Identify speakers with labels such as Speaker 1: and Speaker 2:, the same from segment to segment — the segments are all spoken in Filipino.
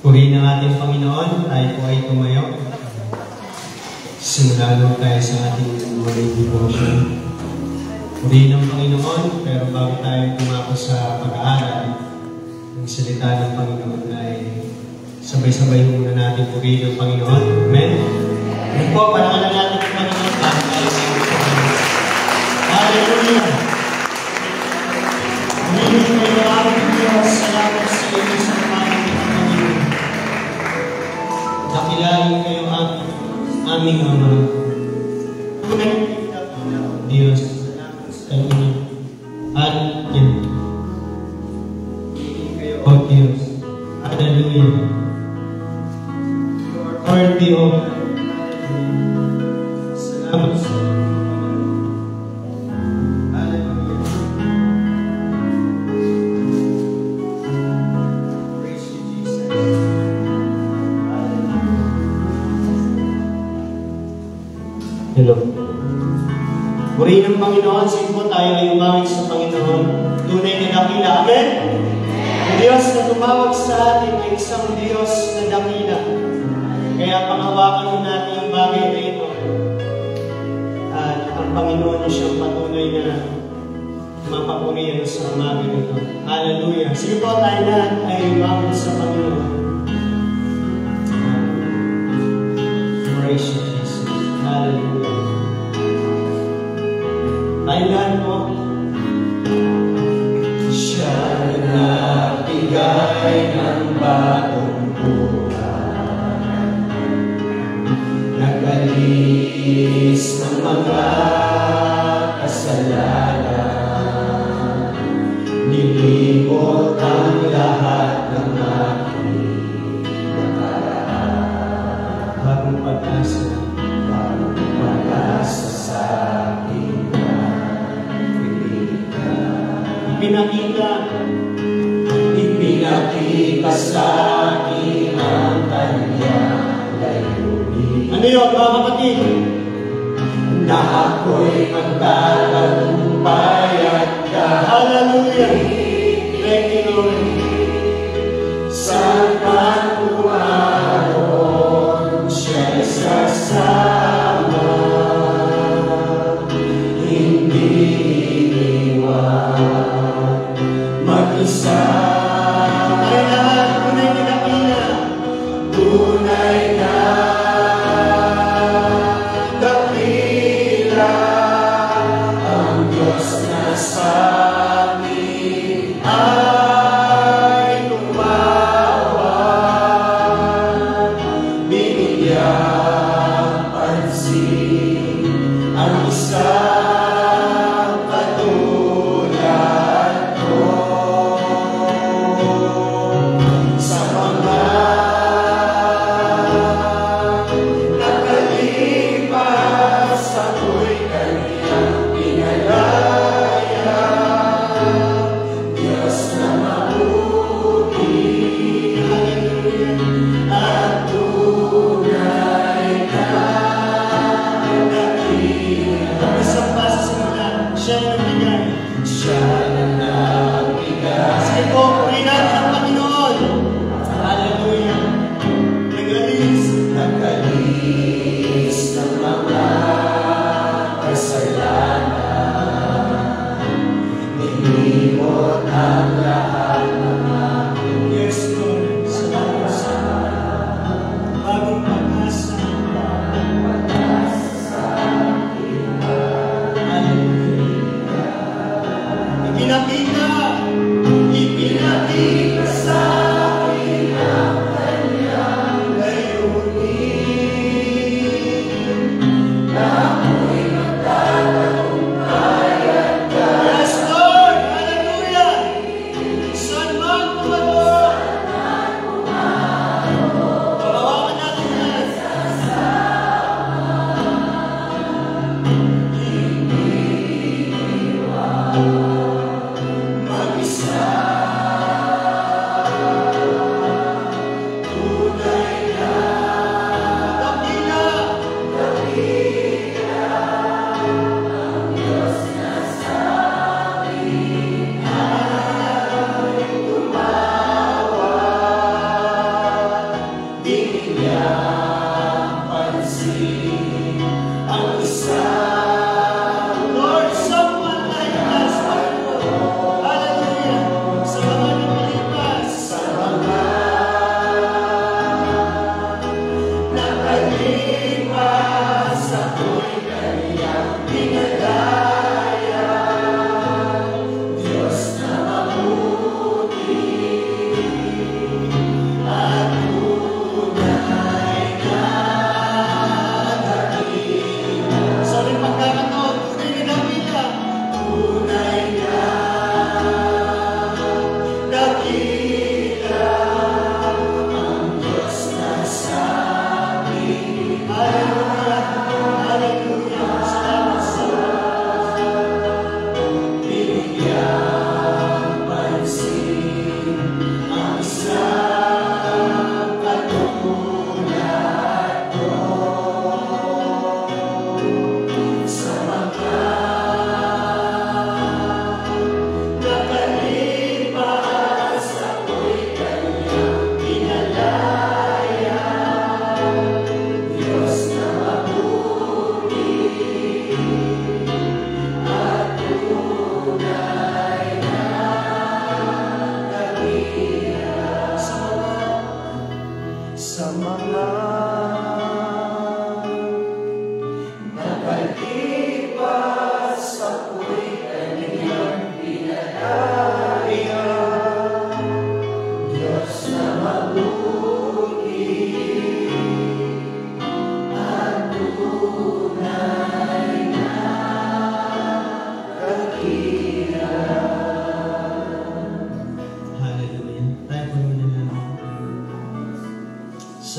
Speaker 1: Purihin ng ating Panginoon, tayo po ay tumayo. Simula tayo sa ating morning devotion. Purihin ng Panginoon, pero bago tayo tumako sa pag-aaral, ang salita ng Panginoon ay sabay-sabay muna natin purihin ng Panginoon. Amen? Amen po, parangalan natin ang Panginoon. Hallelujah! Purihin kayo ng aming Diyos, salamat sa iyo sa Panginoon. Nakilain kayo aming Ama. Diyos, sa inyo. At yan. O Diyos. Hallelujah. Worthy of salamat sa inyo. Hallelujah. Praise you, Jesus. Hello. Purihin ng Panginoon, sige po tayo ay umawit sa Panginoon. Tunay na dakila. Amen? Ang Diyos na tumawag sa atin ay isang Diyos na dakila. Kaya panghawakan mo natin yung bagay na ito. At ang Panginoon siyang patuloy na mapapurihan sa umaga nito. Hallelujah. Sige po tayo lahat ay umawit sa Panginoon. Praise you, Jesus. Hallelujah. Kailan mo siya nagbigay ng bagong buhay, nagalis ng mga kasalanan, nilimot ang lahat ng aking nakaraan. Bagong pag-asa, bagong pag-asa sa akin. Ipinakita sa akin ang kanyang layunin. Ano yun, mga kapatid? Na ako'y magtatagumpay at hallelujah! Thank you, Lord. Saan man kumaroon siya'y sasama, hindi iniwan. Mag-isa ay lahat tunay na dakila, tunay na dakila, ang Diyos na sa amin ay tumawag, binigyang pansin ang isang katulad ko. Sa mga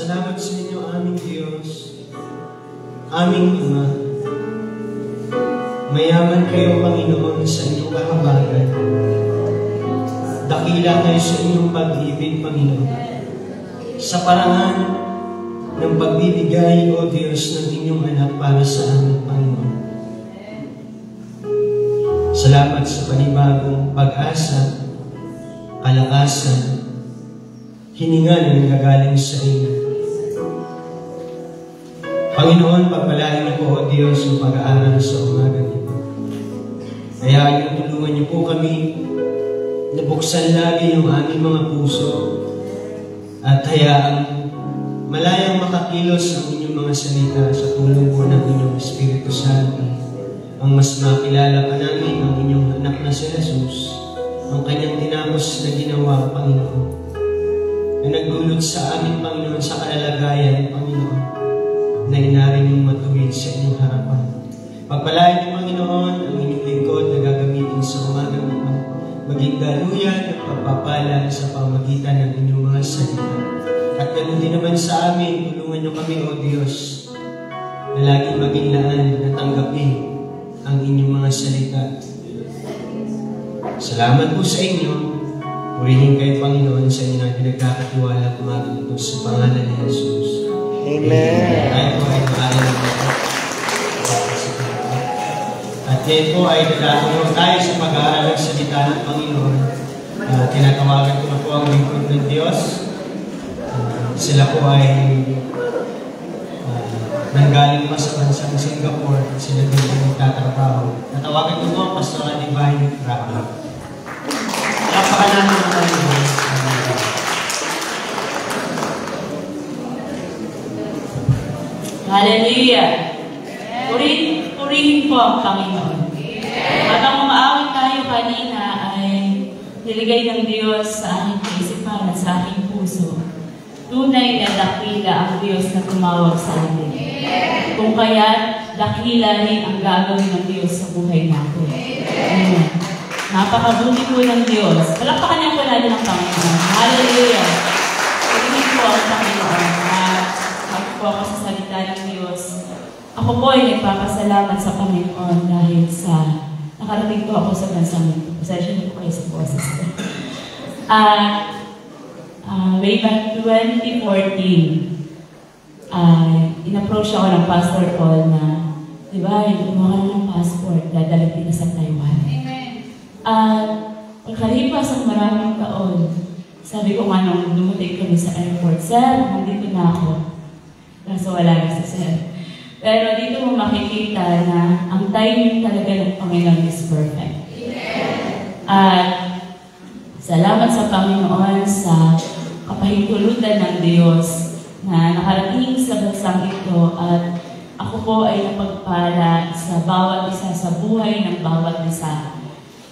Speaker 1: Salamat sa inyo, aming Diyos, aming Ama. Mayaman kayo, Panginoon, sa inyong kahabagan. Dakila kayo sa inyong pag-ibig, Panginoon. Sa paraan ng pagbibigay, O Diyos, ng inyong anak para sa amin, Panginoon. Salamat sa panibagong pag-asa, kalakasan, hininga na nanggagaling sa inyo. Panginoon, pagpalain niyo po, O Diyos, ang pag-aaral sa umaga nito. Kaya yung tulungan niyo po kami na buksan lagi yung aming mga puso at hayaang malayang makakilos ang inyong mga salita sa tulong po ng inyong Espiritu Santo. Ang mas makilala pa namin ang inyong anak na si Jesus, ang kanyang tinapos na ginawa, Panginoon, na nagdulot sa amin, Panginoon, sa kalalagayan, Panginoon, na inarin yung matuwid sa inyong harapan. Pagpalain niyo, Panginoon, ang inyong lingkod na gagamitin sa umaga nito, maging daluyan at pagpapala sa pamagitan ng inyong mga salita. At ganoon din naman sa amin, tulungan niyo kami, O Diyos, na laging maging laan na tanggapin ang inyong mga salita. Salamat po sa inyo. Purihin kayo, Panginoon, sa inyo na pinagkakatiwala kumagod sa pangalan ni Jesus.
Speaker 2: Amen.
Speaker 1: Tayo po ay maaari na po. At ngayon po ay nagkatulong tayo sa pag-aaral ng salita ng Panginoon. Tinatawagan ko na po ang lingkod ng Diyos. Sila po ay nanggaling pa sa bansang Singapore at sila din po nagtatrabaho. Natawagan ko po ang Pastoral Divine Rapper. Napakalaman ng Panginoon.
Speaker 3: Hallelujah! Purihin po ang Panginoon. Habang umaawit tayo kanina ay niligay ng Diyos sa aking kaisipan at sa aking puso. Tunay na dakila ang Diyos na tumawag sa atin. Kung kaya, dakila rin ang gagawin ng Diyos sa buhay natin. Amen. Napakabuti po ng Diyos. Palakpakan niyo po natin ang Panginoon. Hallelujah! Purihin po ang Panginoon. Po ako sa salita ng Diyos. Ako po ay nagpapasalamat sa Panginoon dahil sa nakarating po ako sa bansang ito. Pasensya na po kayo sa boses ko. Way back 2014, in-approach ako ng Pastor Paul na, di ba, yung gumawa ng passport, dadala kita sa Taiwan. Pagkalipas ang maraming taon, sabi ko nga nung dumating kami sa airport, Sir, nandito na ako. Kaso wala na si Sir. Pero dito mo makikita na ang timing talaga ng Panginoon is perfect. At salamat sa Panginoon sa kapahintulutan ng Diyos na nakarating sa bansang ito at ako po ay napagpala sa bawat isa sa buhay ng bawat isa.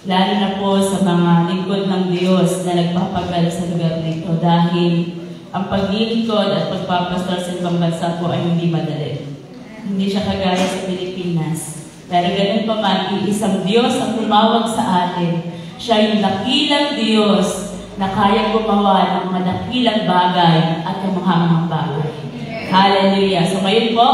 Speaker 3: Lalo na po sa mga lingkod ng Diyos na nagpapagal sa lugar nito dahil ang paglilingkod at pagpapastor sa ibang bansa po ay hindi madali. Hindi siya kagaya sa Pilipinas. Pero ganun pa man, isang Diyos ang tumawag sa atin. Siya yung dakilang Diyos na kaya gumawa ng madakilang bagay at kamanghamang bagay. Hallelujah! So ngayon po,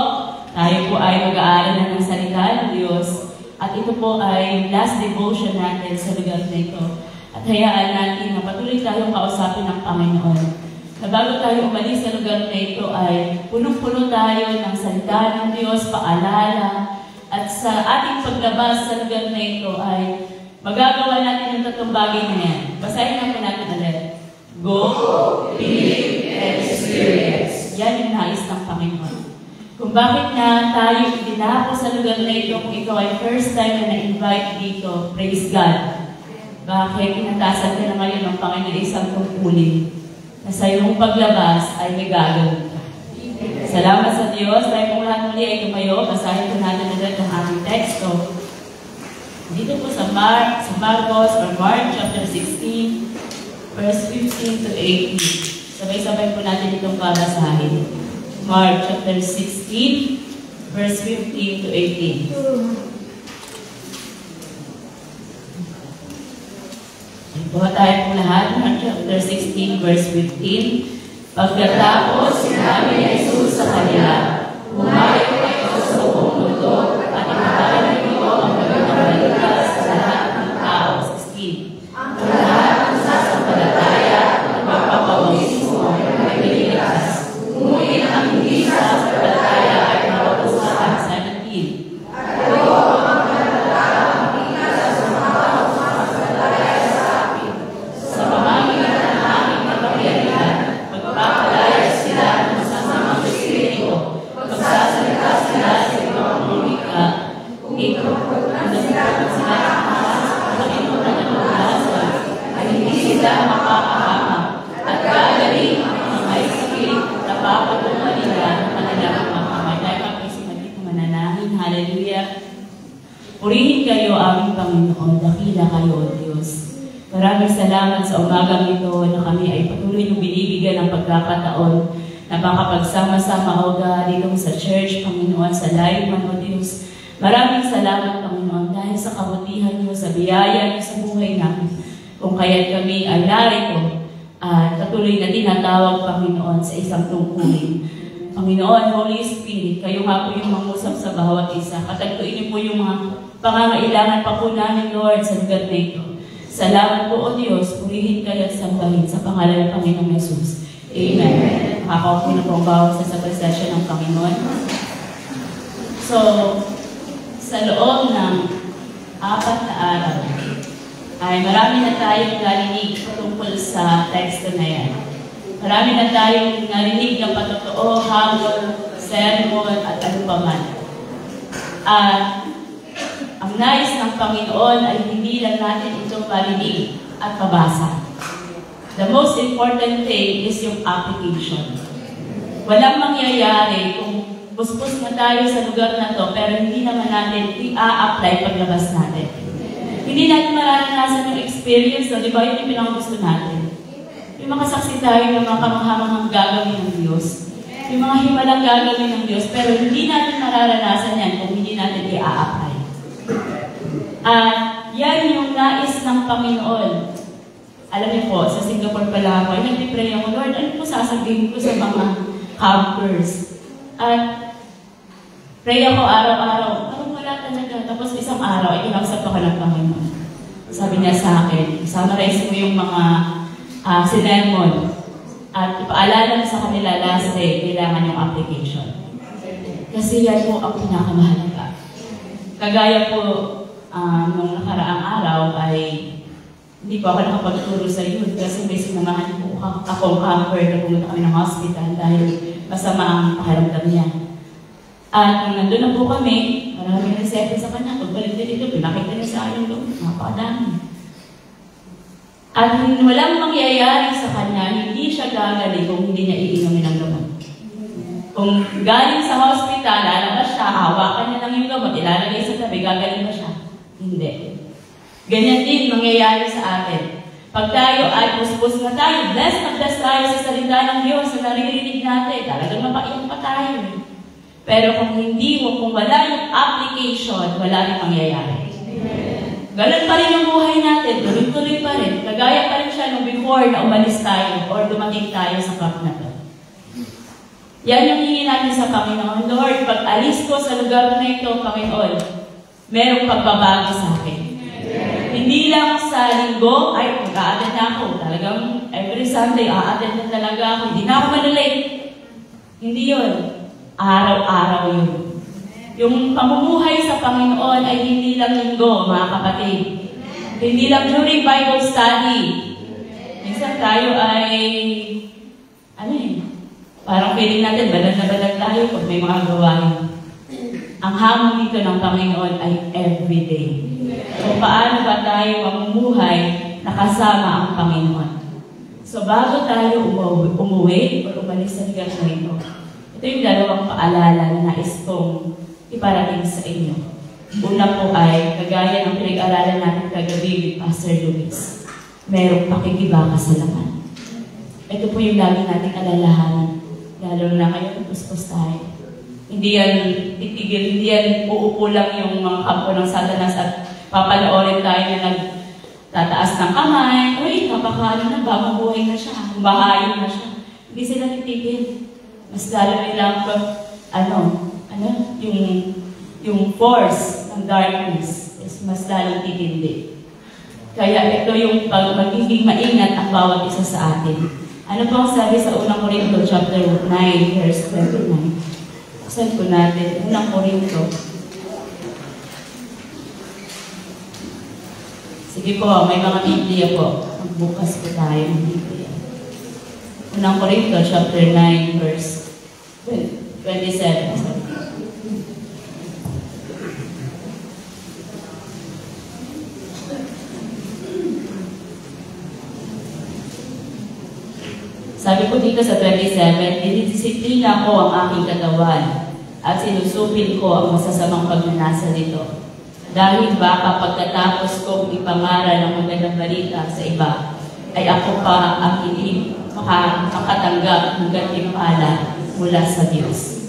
Speaker 3: tayo po ay mag-aaral na ng salita ng Diyos. At ito po ay last devotion natin sa lugar na ito. At hayaan natin na patuloy tayong kausapin ng Panginoon. Na bago tayo umalis sa lugar na ito ay punong-puno tayo ng salita ng Diyos, paalala. At sa ating paglabas sa lugar na ito ay magagawa natin ang tatlong bagay na yan. Basahin natin ulit. Go, believe, and experience. Yan yung nais ng Panginoon. Kung bakit na tayo dinako sa lugar na ito, kung ikaw ay first time na na-invite dito, praise God. Bakit inatasan ka na ngayon ng Panginoon isang tungkulin? Na sa iyong paglabas ay may gagawin ka. Salamat sa Diyos. Tayo kung lahat muli ay tumayo, basahin po natin ulit ang ating teksto. Dito po sa Marcos or Mark chapter 16, verse 15 to 18. Sabay-sabay po natin itong babasahin. Mark chapter 16, verse 15 to 18. Buha tayo po lahat, Mark chapter 16, verse 15. Pagkatapos, sinabi ni Jesus sa kanila, "Humayo kayo sa buong mundo at ipahayag niyo ang magandang balita sa lahat ng tao." 16. Ang lahat ng sasampalataya at magpapabautismo ay magliligtas. Ngunit ang hindi sasampalataya ay mapapusahan. 17. Sa pamamagitan ng aming kapangyarihan, magpapalayas sila ng masasamang espiritu, magsasalita sila sa ibang lumika, ipupulot sila ng Panginoon na naglasan, ay hindi sila mapapahamak, at gagaling ang mga may sakit na papatungan nila ng kanilang pagkakamay. Tayo pag-isipan dito mananangin. Hallelujah. Purihin kayo aming Panginoon, dakila kayo o Diyos. Maraming salamat sa umagang ito na kami ay patuloy nung binibigyan ng pagkakataon na makapagsama-sama o dito sa church, Panginoon, sa live man o Diyos. Maraming salamat, Panginoon, dahil sa kabutihan niyo, sa biyaya niyo sa buhay namin. Kung kaya't kami ay narito at patuloy na tinatawag, Panginoon, sa isang tungkulin. Panginoon, Holy Spirit, kayo nga po yung mangusap sa bawat isa. Katagpuin niyo po yung mga pangangailangan pa po namin, Lord, sa lugar na ito. Salamat po, O Diyos, purihin kayo at sambahin sa pangalan ng Panginoong Yesus. Amen. Makakaupo na po ang bawat sa presensya ng Panginoon. So, sa loob ng 4 na araw, ay marami na tayong narinig tungkol sa teksto na yan. Marami na tayong narinig ng patotoo, habol, sermon, at ano pa man. At ang nais ng Panginoon ay hindi lang natin itong marinig at mabasa. The most important thing is yung application. Walang mangyayari kung buspos na tayo sa lugar na to, pero hindi naman natin i-a-apply paglabas natin. Hindi natin mararanasan yung experience, di ba? Yun yung pinakagusto natin. Yung makasaksi tayo ng mga kamanghamanghang gagawin ng Diyos. Yung mga himalang gagawin ng Diyos, pero hindi natin mararanasan yan kung hindi natin i-a-apply. At yan yung nais ng Panginoon. Alam niyo po, sa Singapore pala ako, ay nag-pray ako, Lord, ano po sasabihin ko sa mga campers? At pray ako araw-araw. Parang wala talaga. Tapos isang araw, ay kinausap ako ng Panginoon. Sabi niya sa akin, summarize mo yung mga sinermon. At ipaalala sa kanila last day, kailangan yung application. Kasi yan po ang pinakamahalaga. Kagaya po, nung nakaraang araw ay hindi po ako nakapagturo sa youth kasi may sinamahan po akong camper na pumunta kami ng hospital dahil masama ang pakiramdam niya. At nung nandun na po kami, maraming resete sa kanya. Pagbalik din ito, pinakita niya sa akin doon. Napakadami. At walang mangyayari sa kanya, hindi siya gagaling kung hindi niya iinumin ang gamot. Kung galing sa hospital, lalabas siya, hawakan niya lang yung gamot, ilalagay sa tabi, gagaling ba siya? Hindi. Ganyan din mangyayari sa atin. Pag tayo ay puspos na tayo, blessed na blessed tayo sa salita ng Diyos, sa naririnig natin, talagang mapaiyak pa tayo. Pero kung hindi mo, kung wala yung application, wala rin mangyayari. Ganun pa rin ang buhay natin, tuloy-tuloy pa rin. Kagaya pa rin siya nung before na umalis tayo or dumating tayo sa camp na to. Yan yung hingin natin sa Panginoon. Lord, pag alis ko sa lugar na ito, Panginoon, merong pagbabago sa akin. Hindi lang sa linggo, ay, mag-a-attend na ako. Talagang every Sunday, a-attend na talaga ako. Hindi na ako malulate. Hindi yun. Araw-araw yun. Yung pamumuhay sa Panginoon ay hindi lang linggo, mga kapatid. Hindi lang during Bible study. Minsan tayo ay, parang feeling natin, balag na balag tayo pag may mga gawain. Ang hamon dito ng Panginoon ay everyday. So, paano ba tayo mamumuhay na kasama ang Panginoon? So, bago tayo umuwi o umalis sa lugar na ito, ito yung dalawang paalala na nais kong iparating sa inyo. Una po ay, kagaya ng pinag-aralan natin kagabi with Pastor Luis, merong pakikibaka sa laman. Ito po yung lagi nating alalahanan. Lalo na ngayon, puspos tayo. Hindi yan titigil, hindi yan uupo lang yung mga kampo ng Satanas at papanoorin tayo na nagtataas ng kamay. Uy, napakaano na, bagong buhay na siya, bahayin na siya. Hindi sila titigil. Mas lalo nilang yung force ng darkness is mas lalong titindi. Kaya ito yung magiging maingat ang bawat isa sa atin. Ano po ang sabi sa unang Korinto, chapter 9, verse 29? Buksan po natin, unang Korinto. Sige po, may mga Biblia po. Magbukas po tayo ng Biblia. Unang Korinto, chapter 9, verse 27. Sabi po dito sa 27, dinidisiplina ko ang aking katawan at sinusupil ko ang masasamang pagnanasa nito. Dahil baka pagkatapos kong ipangaral ng magandang balita sa iba, ay ako pa ang hindi makatanggap ng gantimpala mula sa Diyos.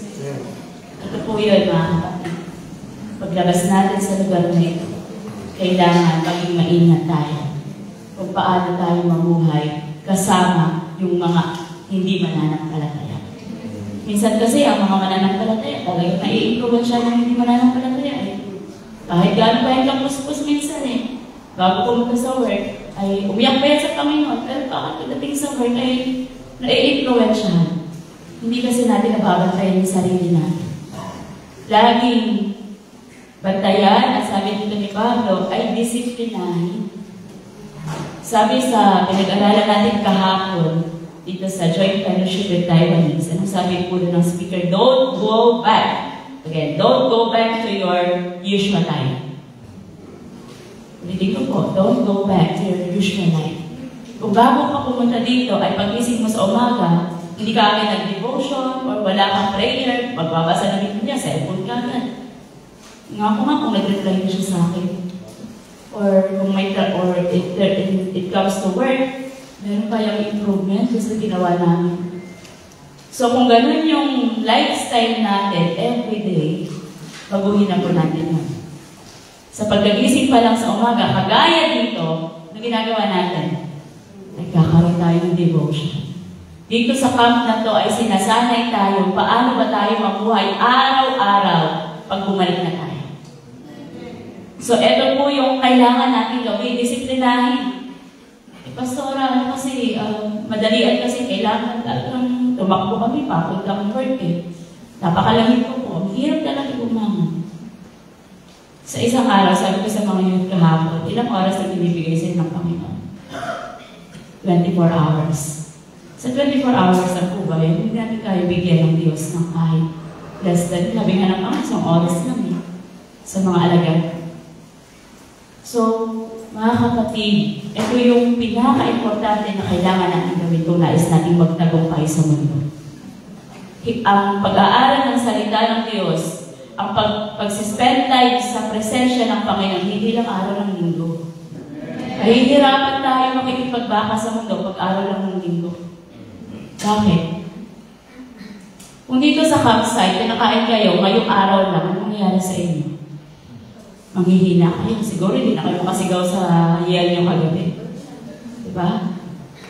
Speaker 3: Ito po yun, mga kapatid. Paglabas natin sa lugar na ito, kailangan maging maingat tayo kung paano tayo mamuhay kasama yung mga hindi mananampalataya. Minsan kasi ang mga mananampalataya, talagang naiintuwan siya ng hindi mananampalataya eh. Kahit gano'n pa yung kapuspos minsan eh. Bago pumunta sa work, ay umiyak pa yan sa Panginoon, pero bakit pagdating sa work ay naiintuwan siya. Hindi kasi natin nababantayan yung sarili natin. Laging bantayan, at sabi dito ni Pablo, ay disiplinahin. Sabi sa pinag-aralan natin kahapon, dito sa Joint Fellowship with Taiwanese, anong sabi po ng speaker? Don't go back. Again, don't go back to your usual life. Ulitin ko po, don't go back to your usual life. Kung bago ka pumunta dito, ay pag-isip mo sa umaga, hindi ka agad nag-devotion, or wala kang prayer, magbabasa na rin niya, cellphone ka agad. Nga ko nga kung nag-reply na siya sa akin. Or kung may it comes to work, meron kayang improvement sa ginawa namin. So kung ganun yung lifestyle natin everyday, baguhin na po natin yun. Sa pagkagising pa lang sa umaga, kagaya dito, ano ginagawa natin? Nagkakaroon tayo ng devotion. Dito sa camp na to ay sinasanay tayo paano ba tayo mabuhay araw-araw pag bumalik na tayo. So, ito po yung kailangan natin gawin, disiplinahin. Pastora, kasi madalian kasi kailangan tumakbo kami papuntang work eh. Napakalangit ko po. Ang hirap talaga umangon. Sa isang araw, sabi ko sa mga youth kahapon, ilang oras na binibigay sa ng Panginoon? 24 hours. Sa 24 hours ang po ba, hindi natin kayo bigyan ng Diyos ng kahit less than, sabi nga ng Panginoon, isang oras lang eh, sa mga alagad. So, mga kapatid, ito yung pinaka-importante na kailangan natin gawin kung nais natin magtagumpay sa mundo. Ang pag-aaral ng salita ng Diyos, ang pag-spend time sa presensya ng Panginoon, hindi lang araw ng linggo. Mahihirapan tayo makikipagbaka sa mundo pag araw lang ng linggo. Bakit? Kung dito sa campsite, pinakain kayo, ngayong araw lang, anong nangyayari sa inyo? Manghihina kayo. Siguro hindi na kayo makasigaw sa hiyal nyo kagabi. Diba?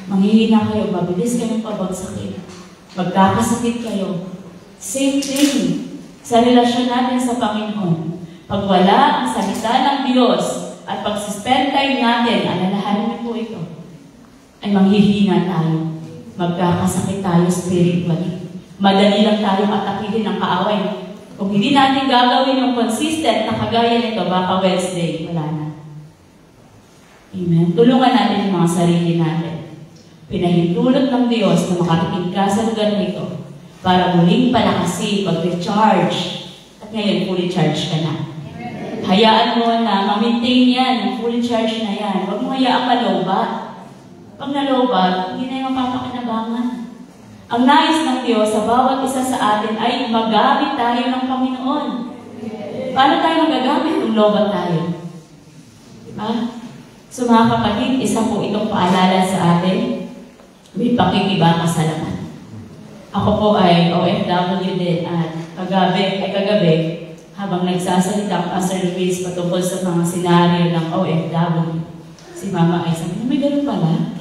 Speaker 3: Manghihina kayo, mabilis kayong pabagsakin. Magkakasakit kayo. Same thing sa relasyon natin sa Panginoon. Pag wala ang salita ng Diyos at pag-spend time natin, alalahanin niyo po ito, ay manghihina tayo. Magkakasakit tayo spiritually. Madali lang tayong atakihin ng kaaway. Kung hindi natin gagawin yung consistent na kagaya nito, baka Wednesday, wala na. Amen. Tulungan natin yung mga sarili natin. Pinahintulot ng Diyos na makarating ka sa lugar nito para muling palakasin, pag-recharge. At ngayon, fully charge ka na. Hayaan mo na ma-maintain yan, yung fully charge na yan. Huwag mo hayaan malobat. Pag nalobat, hindi na yung mapapakinabangan. Ang nais ng Diyos sa bawat isa sa atin ay magamit tayo ng Panginoon. Paano tayo magagamit kung lobat tayo? Diba? So mga kapatid, isa po itong paalala sa atin, may pakikibaka sa laman. Ako po ay OFW din at kagabi, habang nagsasalita ang Pastor Luis patungkol sa mga senaryo ng OFW, si Mama ay sabi, may ganun pala.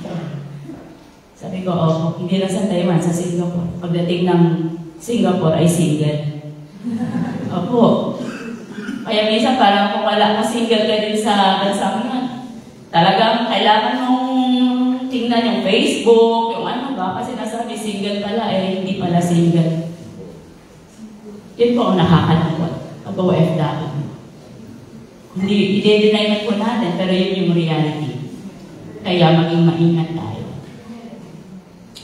Speaker 3: Sabi ko, hindi lang sa Taiwan, sa Singapore. Pagdating ng Singapore ay single. Opo. Kaya minsan parang kung wala ka single ka din sa bansang yun, talagang kailangan mong tingnan yung Facebook, yung ano ba, kasi nasabi single pala, hindi pala single. Yun po ang nakakalungkot pag OFW. Hindi i-deny po natin, pero yun yung reality. Kaya maging maingat tayo.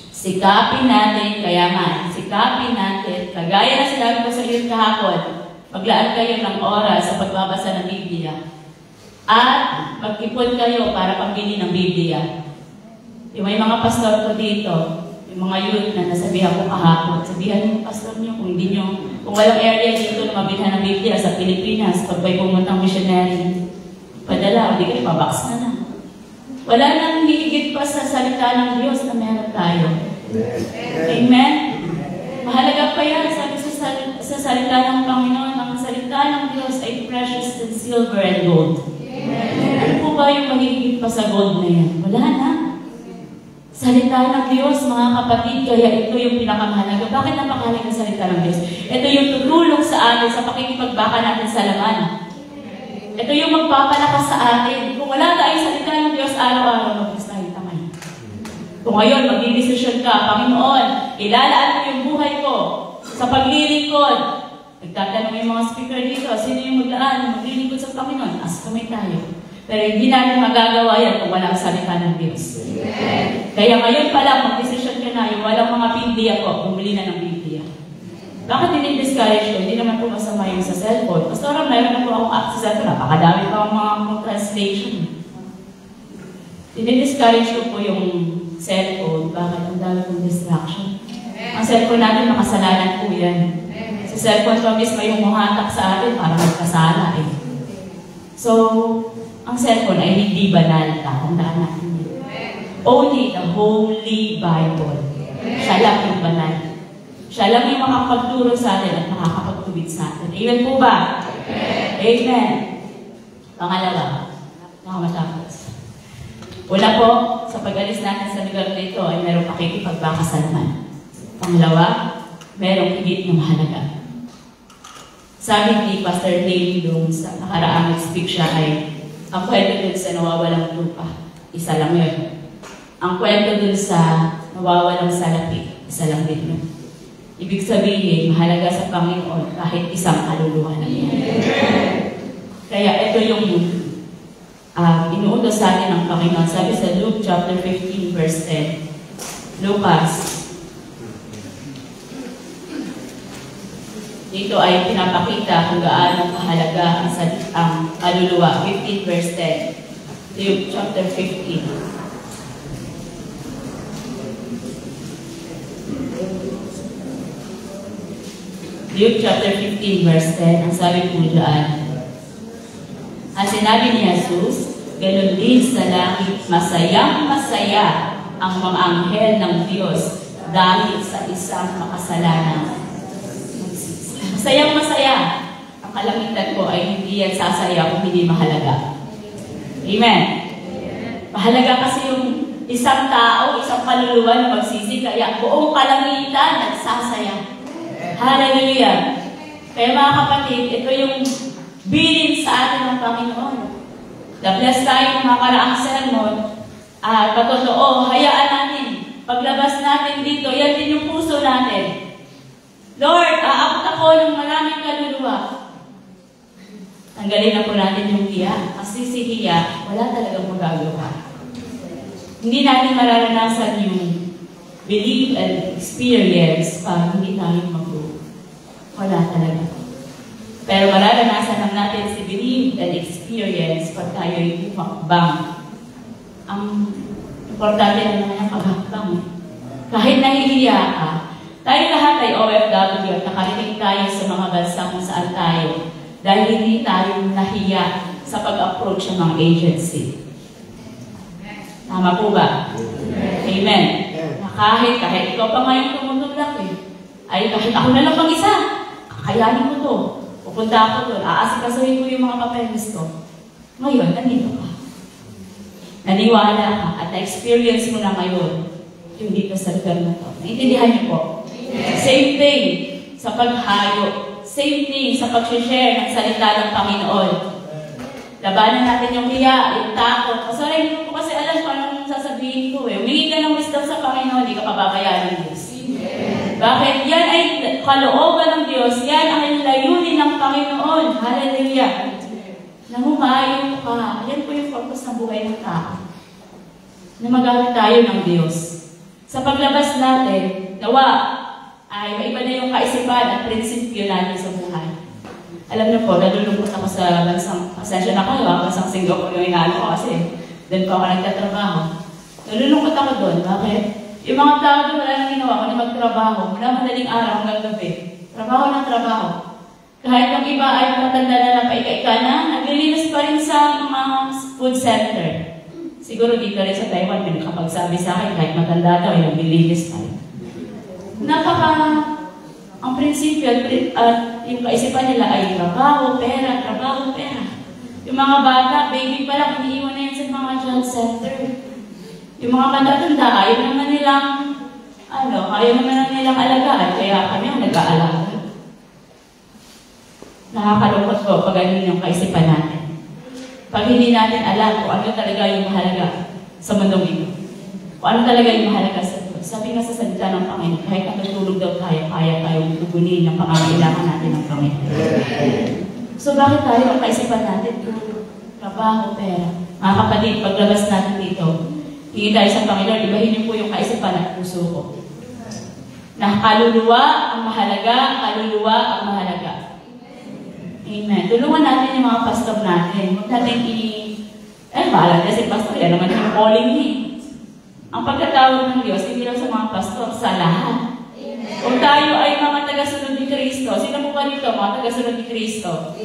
Speaker 3: Sikapin natin, kagaya na sinabi ko sa iyo kahapon, maglaan kayo ng oras sa pagbabasa ng Biblia. At mag-ipon kayo para pambili ng Biblia. Yung may mga pastor ko dito, yung mga youth na nasabihan ko kahapon, sabihan yung pastor nyo kung walang area dito na mabilhan ng Biblia sa Pilipinas, pag may pumuntang missionary, padala, o di kayo, mabaks na. Wala nang higit pa sa salita ng Diyos na meron tayo. Amen? Mahalaga pa yan, sabi sa salita ng Panginoon, ang salita ng Diyos ay precious than silver and gold. Ano po ba yung mahigit pa sa gold na yan? Wala na. Salita ng Diyos, mga kapatid, kaya ito yung pinakamahalaga. Bakit napakahalaga ng salita ng Diyos? Ito yung tutulong sa atin sa pakikipagbaka natin sa laman. Ito yung magpapalakas sa atin. Kung wala tayong salita ng Diyos, araw-araw mag-is tayo tamay. Kung ngayon, magdidesisyon ka, Panginoon, ilalaan mo yung buhay ko sa paglilingkod. Nagtatanong yung mga speaker dito, sino yung maglaan, maglilingkod sa Panginoon? As kami tayo. Pero hindi natin magagawa yan kung walang salita ng Diyos. Kaya ngayon pa lang, mag-desisyon ka na, yung walang mga Biblia po, bumili na ng Biblia. Bakit dinidiscourage ko? Hindi naman po masama yung sa cellphone. Pastora, mayroon na po akong access sa cellphone. Napakadami pa ang mga translation. Dinidiscourage ko po yung cellphone. Bakit? Ang dami pong distraction. Ang cellphone natin, makasalanan po yan. Sa cellphone po mismo yung muhatak sa atin para magkasala eh. So, ang cellphone ay hindi banal. Tandaan natin yun. Only the Holy Bible. Siya lang yung banal. Siya lang yung makakapagturo sa atin at makakapagtuwid sa atin. Amen po ba? Amen. Pangalawa, nakamatapos. Una po, sa pag-alis natin sa lugar na ito ay merong pakikipagbaka sa laman. Pangalawa, merong higit na mahalaga. Sabi ni Pastor Dave nung sa nakaraang nag-speak siya ay ang kwento dun sa nawawalang lupa, isa lang yun. Ang kwento dun sa nawawalang salapi, isa lang din yun. Ibig sabihin, mahalaga sa Panginoon kahit isang kaluluwa lang yan. Kaya ito yung inuutos sa atin ng Panginoon. Sabi sa Luke chapter 15 verse 10, Lucas, dito ay pinapakita kung gaano kahalaga ang kaluluwa. 15 verse 10. Luke chapter 15. Luke chapter 15 verse 10. Ang sabi po dyan, ang sinabi ni Jesus, ganun din sa langit, masayang masaya ang mga anghel ng Diyos dahil sa isang makasalanan. Masayang masaya. Ang kalangitan ko ay hindi yan sasaya kung hindi mahalaga. Amen. Mahalaga kasi yung isang tao, isang kaluluwa na magsisi, kaya buong kalangitan nagsasaya. Hallelujah. Kaya mga kapatid, ito yung bilin sa atin ng Panginoon. Na-bless tayo ng mga karaang sermon. At patotoo, hayaan natin. Paglabas natin dito, yan din yung puso natin. Lord, aabot ako ng maraming kaluluwa. Tanggalin na po natin yung hiya. Kasi si hiya, wala talagang magagawa. Hindi natin mararanasan yung believe and experience pag hindi tayo mag-go. Wala talaga. Pero mararanasan lang natin si believe and experience pag tayo yung makbang. Ang importante na naman ang paghakbang. Kahit nahihiya ka, tayo lahat ay OFW at nakarinig tayo sa mga bansa kung saan tayo dahil hindi tayo nahiya sa pag-approach ng mga agency. Tama po ba? Amen. Na kahit ikaw pa ngayon tumutulak ay kahit ako na lang mag-isa, kakayanin mo to. Pupunta ako doon, aasikasuhin ko yung mga papeles ko. Ngayon, nandito ka. Naniwala ka at na-experience mo na ngayon yung dito sa lugar na to. Naintindihan niyo po? Same thing sa paghayo. Same thing sa pag-share ng salita ng Panginoon. Labanan natin yung hiya, yung takot. Sorry, hindi ko kasi alam kung anong sasabihin ko eh. Humingi ka ng wisdom sa Panginoon, hindi ka pababayaan ng Diyos. Bakit? Yan ay kalooban ng Diyos. Yan ang layunin ng Panginoon. Hallelujah. Nahumayo ka. Yan po yung purpose ng buhay ng tao. Na magamit tayo ng Diyos. Sa paglabas natin, nawa, ay maiba na yung kaisipan at prinsipyo natin sa buhay. Alam niyo po, nalulungkot ako sa bansang, pasensya na kayo, bansang Singapore yung inaano ko kasi doon po ako nagtatrabaho. Nalulungkot ako doon. Bakit? Yung mga tao doon wala nang ginawa ko na magtrabaho. Mula madaling araw hanggang gabi. Trabaho ng trabaho. Kahit yung iba ay matanda na lang paika-ika na, naglilinis pa rin sa mga food center. Siguro dito rin sa Taiwan, may nakapagsabi sa akin, kahit matanda daw, ay naglilinis pa rin. Ang prinsipyo at yung kaisipan nila ay trabaho, pera, trabaho, pera. Yung mga bata, baby pa lang, iniiwan na yan sa mga child center. Yung mga matatanda, ayaw naman nilang alagaan, kaya kami ang nag-aalaga. Nakakalungkot po pag ganun yung kaisipan natin. Pag hindi natin alam kung ano talaga yung mahalaga sa mundong ito. Kung ano talaga yung mahalaga sa Diyos. Sabi nga sa salita ng Panginoon, kahit natutulog daw tayo, kaya tayong tugunin ang pangangailangan natin ng Panginoon. So bakit tayo ang kaisipan natin? Trabaho, pera. Mga kapatid, paglabas natin dito, hingi tayo sa Panginoon, ibahin niyo po yung kaisipan at puso ko. Na kaluluwa ang mahalaga, kaluluwa ang mahalaga. Amen. Tulungan natin yung mga pastor natin. Huwag natin bahala kasi pastor, yan naman yung calling niya. Ang pagkatawag ng Diyos, hindi lang sa mga pastor, sa lahat. Kung tayo ay mga tagasunod ni Kristo, sino po ba nito, mga tagasunod ni Kristo?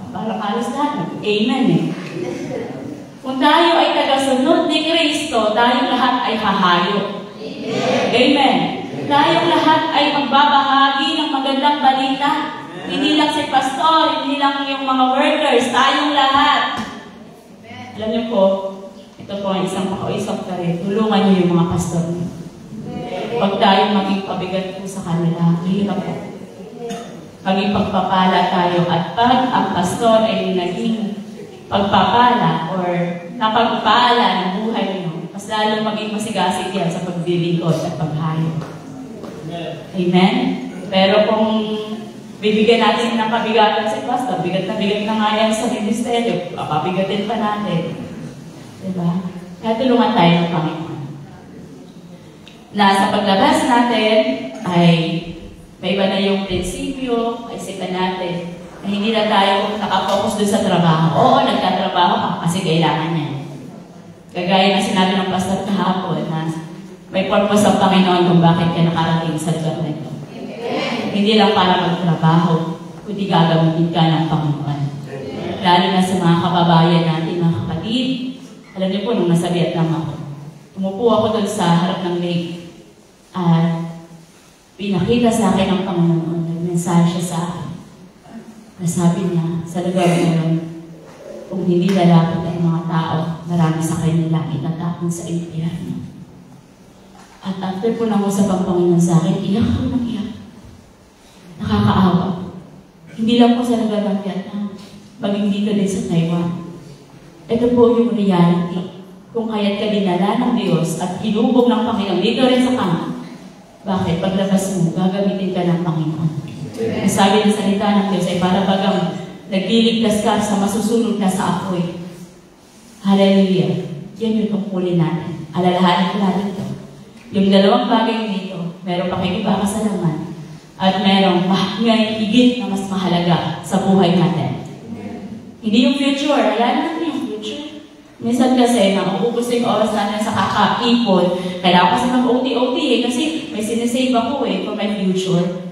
Speaker 3: Parang halos lahat. Amen eh. Kung tayo ay tagasunod ni Kristo, tayong lahat ay hahayo. Amen. Tayong lahat ay magbabahagi ng magandang balita. Hindi lang si pastor, hindi lang yung mga workers, tayong lahat. Alam niyo po, ito po ang isang makaisap ka rin. Tulungan niyo yung mga pastor niyo. Huwag tayong maging pabigat po sa kanila. Hirap po. Maging pagpapala tayo. At pag ang pastor ay naging pagpapala or napagpala ng buhay niyo, mas lalo maging masigasig yan sa pagdilingkod at paghayo. Amen? Pero kung bibigyan natin ng kabigatan si pastor, bigat na nga yan sa ministeryo, papabigatin pa natin. Diba? Kaya tulungan tayo ng Panginoon. Na sa paglabas natin ay may iba na yung prinsipyo, kaisipan natin na hindi na tayo nakafocus doon sa trabaho. Oo, nagtatrabaho ka kasi kailangan niya. Kagaya na sinabi ng pastor kahapon na may purpose ang Panginoon kung bakit ka nakarating sa lugar na ito. Hindi lang para magtrabaho, kundi gagamitin ka ng Panginoon. Lalo na sa mga kababayan natin, mga kapatid. Alam niyo po, nung nasa Vietnam ako, tumupo ako doon sa harap ng lake at pinakita sa akin ng Panginoon, nag-mensahe siya sa akin. Nasabi niya, sa lugar ngayon, kung hindi lalapit ang mga tao, marami sa kanila itatapon sa impyerno. At after po nangusap ang Panginoon sa akin, iyak ako ng iyak. Nakakaawa. Hindi lang po sa lugar ng Vietnam, maging dito din sa Taiwan. Ito po yung reality. Kung kaya't ka dinala ng Diyos at hinubog ng Panginoon, dito rin sa kama. Bakit? Paglabas mo, gagamitin ka ng Panginoon. Ang sabi ng salita ng Diyos ay para bagang nagliligtas ka sa masusunod na sa apoy. Hallelujah. Yan yung tungkulin natin. Alalahanin ko natin ito. Yung dalawang bagay dito, meron pakikiba sa laman at merong higit na mas mahalaga sa buhay natin. Hindi yung future. Alam natin yung future. Minsan kasi, nauubos yung oras natin sa kakaipon. Kailangan kasi mag-OT-OT kasi may sinesave ako for my future.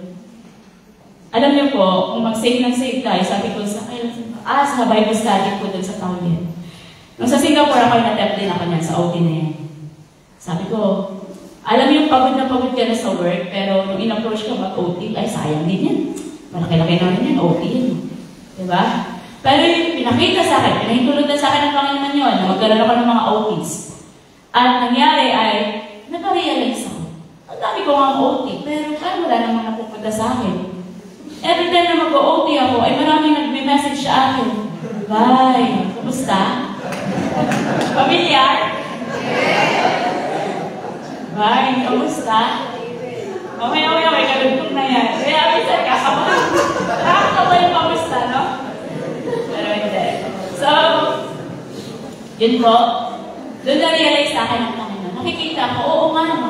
Speaker 3: Alam niyo po, kung mag-save ng save tayo, sabi ko sa Bible study po dun sa Taoyuan. Nung sa Singapore ako, na-tap din ako niyan sa OT na yan. Sabi ko, alam yung pagod na pagod ka na sa work, pero nung in-approach ka mag-OT, ay sayang din yan. Malaki-laki namin yan, OT yan. Diba? Pero yung pinakita sa akin, pinahintulot na sa akin ng Panginoon yun, na magkaroon ako ng mga OTs. At nangyari ay, nag-realize ako. Ang dami ko ang OT, pero parang wala namang napupunta sa akin. Every time na mag-OT ako, ay maraming nag-message sa akin. Bye, kumusta? Pamilyar? Bye, kumusta? Mamaya may kalugtong na yan. Kaya minsan kakabahan. Nakakatawa yung kamusta, no? Pero hindi. So, yun po. Doon na-realize sa akin ang Panginoon. Nakikita ko, oo nga, no?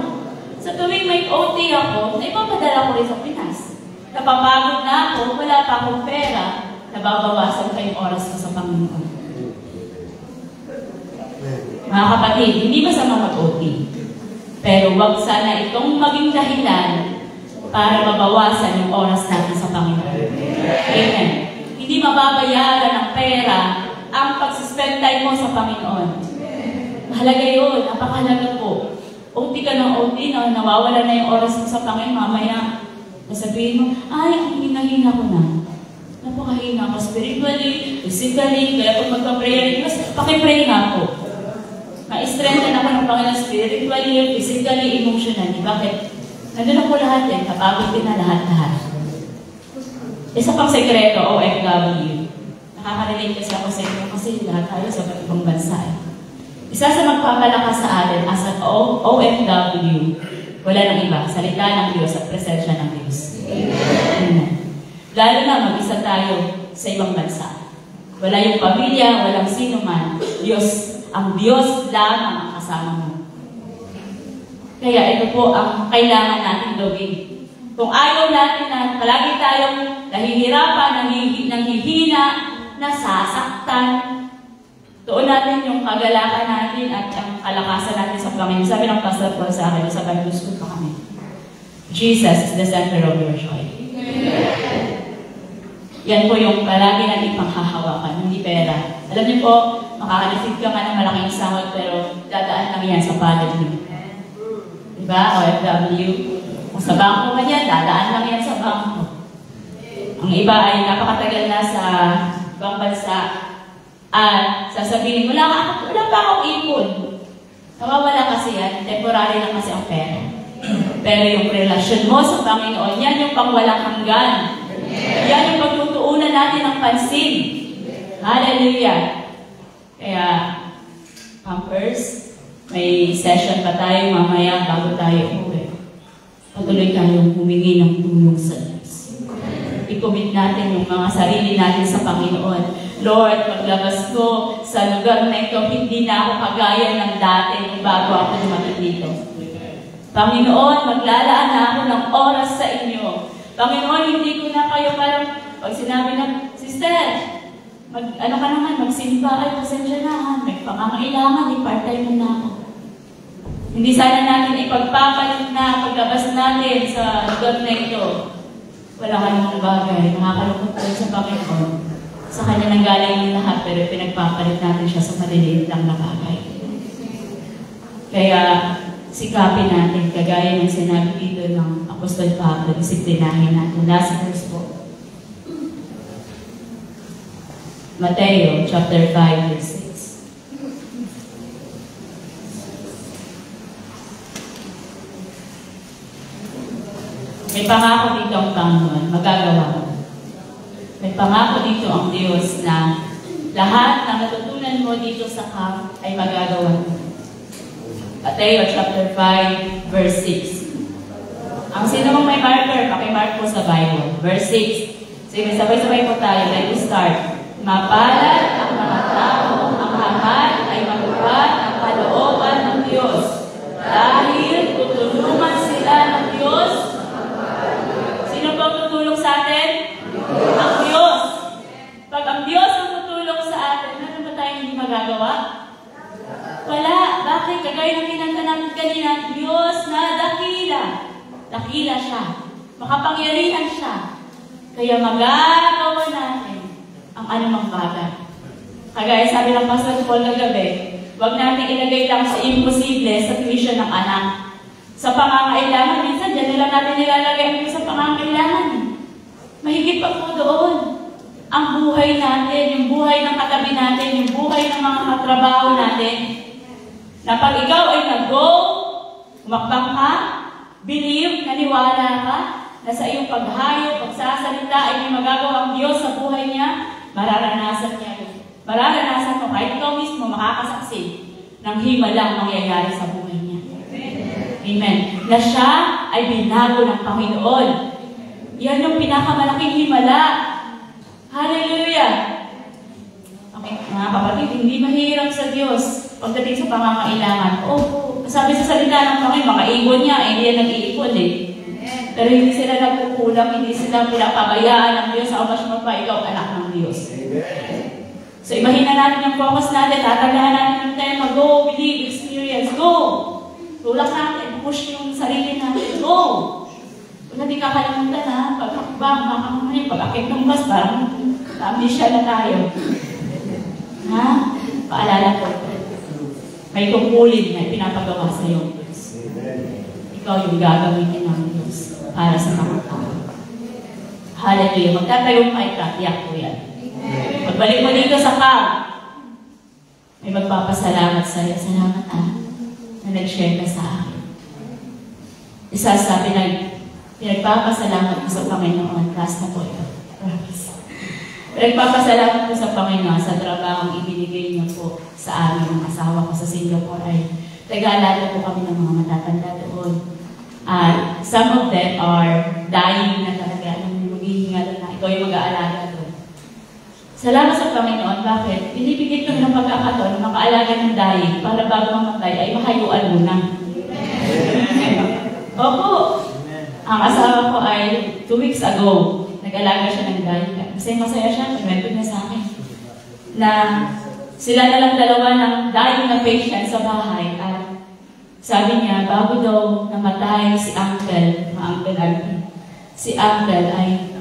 Speaker 3: Sa tuwing may OT ako, naipapadala ko rin sa Pinas. Napapagod na ako, wala pa akong pera, nababawasan pa yung oras ko sa Panginoon. Mga kapatid, hindi masama mag-OT. Pero wag sana itong maging dahilan para mabawasan yung oras natin sa Panginoon. Amen. Hindi mababayaran ng pera ang pag-spend time mo sa Panginoon. Mahalaga yun, napakahalaga po. OT ka ng OT, no? Nawawala na yung oras mo sa Panginoon, mamaya sabihin mo, ay, ang hina-hina ko na. Napakahina ko spiritually, physically, kaya kung magpa-prayer, pakipray nga po. Ma-strengthen ako ng Panginoon spiritually, physically, emotionally. Bakit? Nandun ako lahat eh. Kapagod din na lahat-lahat. Isa pang sekreto, OFW. Nakaka-relate kasi ako sa inyo kasi lahat tayo sa ibang bansa eh. Isa sa magpapalakas sa atin as an OFW, wala nang iba, salita ng Diyos at presensya ng Diyos. Amen. Lalo na mag-isa tayo sa ibang bansa. Wala yung pamilya, walang sino man. Diyos, ang Diyos lamang ang kasama mo. Kaya ito po ang kailangan natin gawin. Kung ayaw natin na palagi tayong nahihirapan, nanghihina, nasasaktan, tuon natin yung kagalakan natin at ang kalakasan natin sa Panginoon. Sabi ng Pastor Paul sa akin, sa Bible School pa kami, Jesus is the center of your joy. Yan po yung palagi natin panghahawakan, hindi pera. Alam niyo po, makakalicid ka nga ng malaking sahod, pero dadaan lang yan sa palad niyo. Diba? OFW. Kung sa bangko ka yan, dadaan lang yan sa bangko. Ang iba ay napakatagal na sa ibang bansa. At sasabihin, wala pa akong ipon. Nawawala kasi yan, temporary lang kasi ang pera. Pero yung relasyon mo sa Panginoon, yan yung pangwalang hanggan. Yan yung pagtutuunan natin ng pansin. Hallelujah! Kaya, Pampers, may session pa tayo mamaya bago tayo umuwi. Patuloy tayong humingi ng tulong sa Diyos. I-commit natin yung mga sarili natin sa Panginoon. Lord, paglabas ko sa lugar na ito, hindi na ako kagaya ng dati nung bago ako dumating dito. Panginoon, maglalaan na ako ng oras sa inyo. Panginoon, hindi ko na kayo parang, pag sinabi ng, Sister, ano ka naman, magsimba, ay pasensya na, may pangangailangan, i-part-time na ako. Hindi sana natin ipagpapalit na paglabas natin sa lugar na ito. Wala ka namang bagay, nakakalungkot ko sa Panginoon. Sa Kanya nanggaling yung lahat, pero pinagpapalit natin siya sa maliliit lang na bagay. Kaya, sikapin natin, kagaya ng sinabi dito ng Apostol Pablo, disiplinahin natin. Last verse po. Mateo chapter 5, verse 6. May pangako dito ang Panginoon, magagawa mo. May pangako dito ang Diyos na lahat ng natutunan mo dito sa camp ay magagawa mo. Mateo chapter 5, verse 6. Ang sino mong may marker, pakimark po sa Bible. Verse 6. Sige, sabay-sabay po tayo. Let's start. Mapalad ang mga tao, ang hangad ay matupad ang kalooban ng Diyos. Dahil tutulungan sila ng Diyos. Sino po tutulong sa atin? Ang Diyos. Pag ang Diyos ang tutulong sa atin, ano ba tayo hindi magagawa? Wala. Bakit? Kagaya ng kinanta natin kanina, Diyos na dakila. Dakila siya. Makapangyarihan siya. Kaya magagawa natin ang anumang bagay. Kagaya sabi ng Pastor Paul kagabi, huwag natin ilagay lang sa imposible sa tuition ng anak. Sa pangangailangan, minsan dyan nila natin nilalagay ang sa pangangailangan. Mahigit pa po doon. Ang buhay natin, yung buhay ng katabi natin, yung buhay ng mga katrabaho natin, Na pag ikaw ay nag-go, umakbang ka, believe, naniwala ka, na sa iyong paghayo, pagsasalita ay may magagawa ang Diyos sa buhay niya, mararanasan niya yun. Mararanasan mo, kahit ikaw mismo makakasaksi ng himalang mangyayari sa buhay niya. Amen. Na siya ay binago ng Panginoon. Yan yung pinakamalaking himala. Hallelujah! Okay, mga kapatid, hindi mahirap sa Diyos pagdating sa pangangailangan. Sabi sa salita ng Panginoon, mga ibon niya, hindi yan nag-iipon eh. Pero hindi sila nagkukulang, hindi sila pinapabayaan ng Diyos sa umas mo pa, ikaw anak ng Diyos. So, ibahin na natin yung focus natin, tatagahan natin yung tema, go, believe, experience, go! Tulak natin, push yung sarili natin, go! Kung hindi kakalimutan ha, pag-hakbang, makamamay, pag-akit ng bus, parang amnesia na tayo. Ha? Paalala ko, may tungkulin na pinapagawa sa iyo. Ikaw yung gagamitin ng Diyos para sa mga tao. Hallelujah. Magtatayong may katiyak ko yan. Pagbalik mo dito sa camp, may magpapasalamat sa iyo. Salamat na nag-share ka sa akin. Isasabi na, pinagpapasalamat ko sa Panginoon. Last na po ito. Pinagpapasalamat ko sa Panginoon sa trabahong ibinigay niyo po sa amin ng asawa ko sa Singapore ay taga-alala po kami ng mga matatanda doon. Some of them are dying na talaga, maghihingal na. Ikaw yung mag-aalaga doon. Salamat sa Panginoon. Bakit? Binibigyan kami ng pagkakataon na makaalaga ng dying para bago mamatay ay mahayuan muna. Opo. Ang asawa ko ay 2 weeks ago, nag-alaga siya ng dying. Masaya siya, pinwento niya sa akin. Na sila na lang dalawa ng dying na patient sa bahay at sabi niya, bago daw namatay si Uncle, si Uncle ay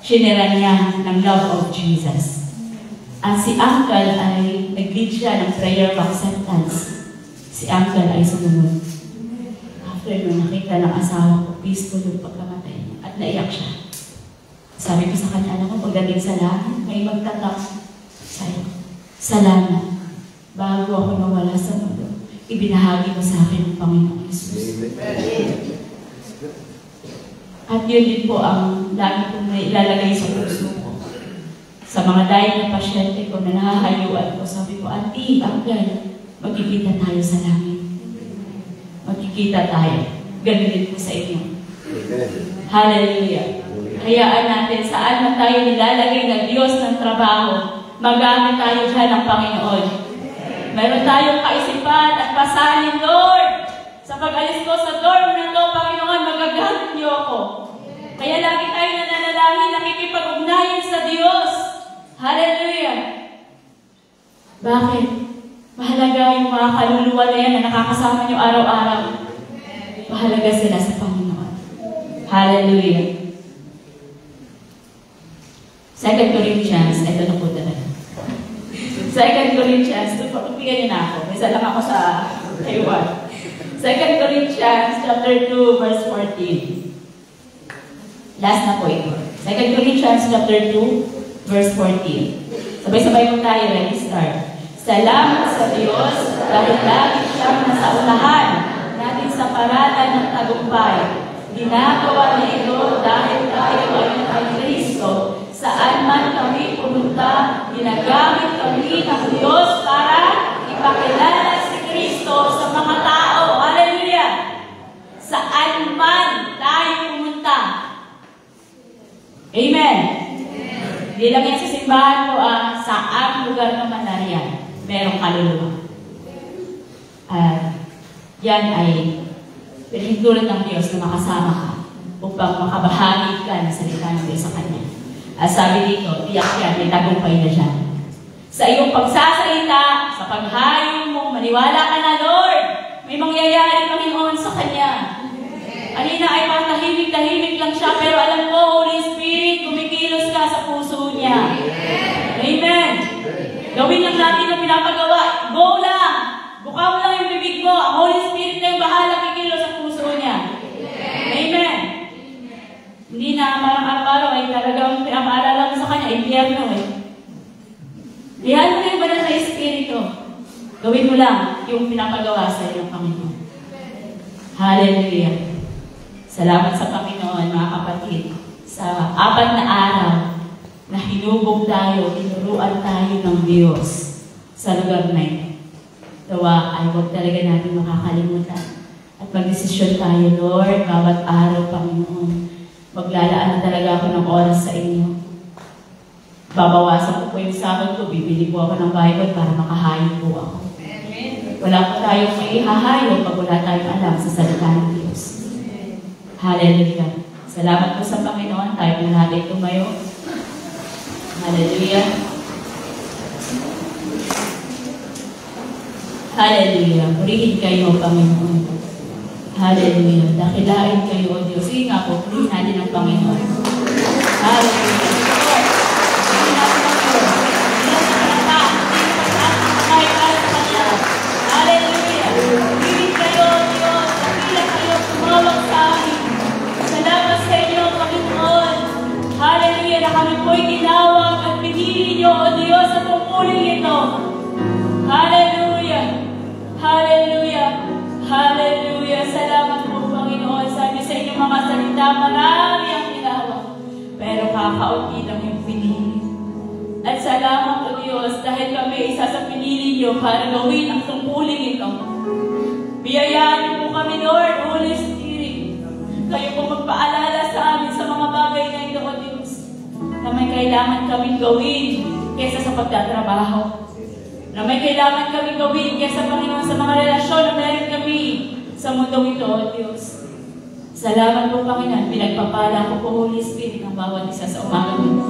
Speaker 3: sinira niya ng love of Jesus. At si Uncle ay nag-lead siya ng prayer of acceptance. Si Uncle ay sumunod. After nun, nakita ng asawa ko, peaceful yung pagkamatay niya. At naiyak siya. Sabi ko sa kanya, alam ko, pagdating sa langit, may magtatap sa'yo. Salamat. Bago ako nawala sa mundo, ibinahagi mo sa akin ng Panginoong Jesus. At yun din po ang lagi kong ilalagay sa puso ko. Sa mga dahil na pasyente ko na nahahayuan ko, sabi ko, Auntie, Uncle, magkikita tayo sa langit. Magkikita tayo. Ganun din po sa inyo. Hallelujah. Hayaan natin saan na tayo nilalagay ng Diyos ng trabaho, magamit tayo dyan ng Panginoon. Meron tayong kaisipan at pasanin, Lord. Sa pag-alis ko sa dorm na to, Panginoon, magagamit niyo ako. Kaya lagi tayo nananalangin, nakikipag-ugnayan sa Diyos. Hallelujah. Bakit? Mahalaga yung mga kaluluwa na yan na nakakasama niyo araw-araw. Mahalaga sila sa Panginoon. Hallelujah. 2 Corinthians, ito na po talaga. 2 Corinthians, pagpapigyan niyo na ako. Isa lang ako sa Taiwan. 2 Corinthians chapter 2, verse 14. Last na po ito. 2 Corinthians chapter 2, verse 14. Sabay-sabay mo tayo, ready, start. Salamat sa Diyos dahil lagi siyang nasa unahan natin sa parada ng tagumpay. Ginagawa niya ito dahil tayo ay kay Kristo. Saan man kami pumunta, ginagamit kami ng Diyos para ipakilala si Kristo sa mga tao. Hallelujah! Saan man tayo pumunta. Amen! Hindi lang yan sa simbahan ko, saan lugar naman na riyan, merong kaluluwa. Yan ay pinahintulad ng Diyos na makasama ka upang makabahagi ka ng salita ng Diyos sa Kanya. At sabi dito, tiyak yan, may tagumpay na dyan. Sa iyong pagsasalita, sa paghayo mo, maniwala ka na, Lord, may mangyayari, Panginoon, sa Kanya. Alina ay patahimik-tahimik lang siya, pero alam ko, Holy Spirit, kumikilos ka sa puso niya. Amen. Gawin lang natin ang pinapagawa. Go lang. Buka mo lang yung bibig mo. Ang Holy Spirit na yung bahala kikilos sa puso niya. Amen. Hindi na parang araw-araw ay talagang pinapaalala mo sa Kanya, impyerno eh. Iyan mo na yung banal na Espiritu. Gawin mo lang. yung pinapagawa sa iyo ng Panginoon. Hallelujah. Salamat sa Panginoon, mga kapatid, sa 4 na araw na hinubog tayo, tinuruan tayo ng Diyos sa lugar na ito. Dawa ay huwag talaga natin makakalimutan. At magdesisyon tayo, Lord, bawat araw, Panginoon. Maglalaan na talaga ako ng oras sa inyo. Babawasan ko po yung sahod ko, bibili po ako ng Bible para makahayo po ako. Amen. Wala po tayong maihahayo pag wala tayong alam sa salita ng Diyos. Hallelujah. Salamat po sa Panginoon. Tayo po natin tumayo. Hallelujah. Hallelujah. Purihin kayo, Panginoon. Hallelujah. Dakilain kayo, O Diyos. Sige nga po, purihin natin ang Panginoon. Hallelujah. Purihin natin ang Diyos. Hallelujah. Purihin kayo, O Diyos. Dakila kayo, tumawag sa amin. Salamat sa inyo, Panginoon. Hallelujah. Na kami po'y tinawag at pinili niyo, O Diyos, sa tungkuling ito. Hallelujah. Hallelujah! Hallelujah! Salamat po, Panginoon. Sabi sa inyong mga salita, marami ang tinawag, pero kakaunti lang yung pinili. At salamat po, Diyos, dahil kami isa sa pinili niyo para gawin ang tungkuling ito. Biyayaan niyo po kami, Lord, Holy Spirit. Kayo po magpaalala sa amin sa mga bagay na ito, O Diyos, na may kailangan kaming gawin kaysa sa pagtatrabaho. Na may kailangan kami gawin kaya sa Panginoon sa mga relasyon na meron kami sa mundong ito, O Diyos. Salamat po, Panginoon. Pinagpapala ko po, Holy Spirit, ang bawat isa sa umaga ito.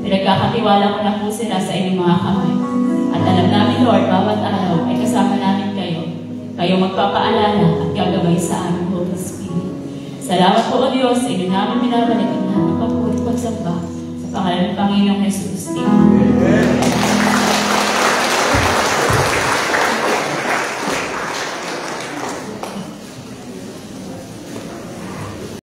Speaker 3: Pinagkakatiwala ko na po sila sa inyong mga kamay. At alam namin, Lord, bawat araw ay kasama namin kayo. Kayo magpapaalala at gagabay sa amin, Holy Spirit. Salamat po, O Diyos, sa inyo namin binabalik ang lahat ng pagpulit pagsamba sa pangalan ng Panginoong Jesus. Amen.